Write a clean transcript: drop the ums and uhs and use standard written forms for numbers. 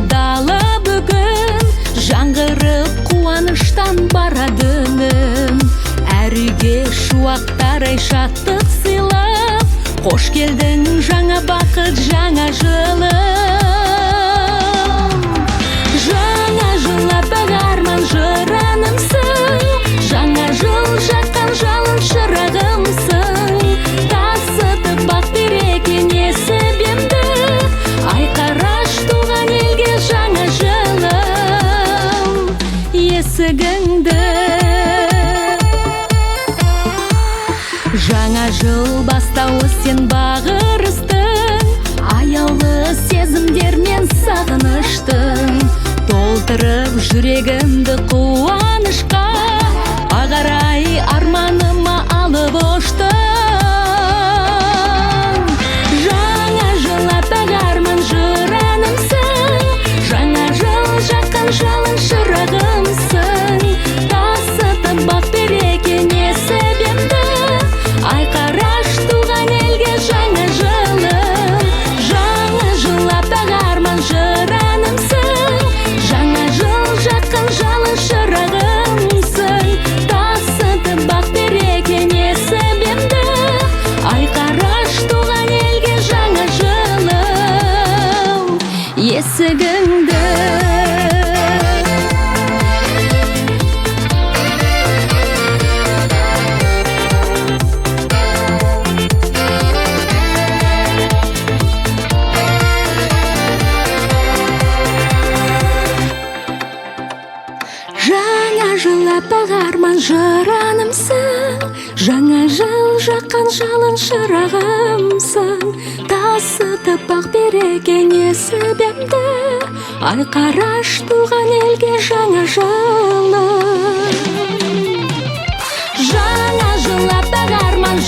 дала бүгін, жаңғырып қуаныштан барадыным. Әр үйге шуақтар ай шаттық сыйлап, қош келдің жаңа бақыт, жаңа жылым. Жаңа жылап арман жыранымсың, жаңа жыл жаққан жалын шырағымсың. Тасытып бақ береке несібемді, ай қараш туған елге жаңа жылым есігіңді. Жаңа жыл бастауы сен бағырыстың, аяулы сезімдермен сағыныштың. Толтырып жүрегімді қуанышқа, ағарай арманыма алып ұштың. Жаңа жыл аппақ арман жыранымсың, жаңа жыл жаққан жалын шырағымсың. Тасытып бақ береке несібемді, ай қараш туған елге жаңа жылым. Жаңа жыл аппақ арман жыранымсың, жаңа жыл жаққан жалын шырағымсың. Тасытып бақ береке несібемді, ай қараш туған елге жаңа жылым есігіңді. Жаңа жыл аппақ арман жыранымсың, жаңа жыл жаққан жалын шырағымсың. Тасытып бақ береке несібемді, ай қараш туған елге жаңа жылым. Жаңа жыл аппақ арман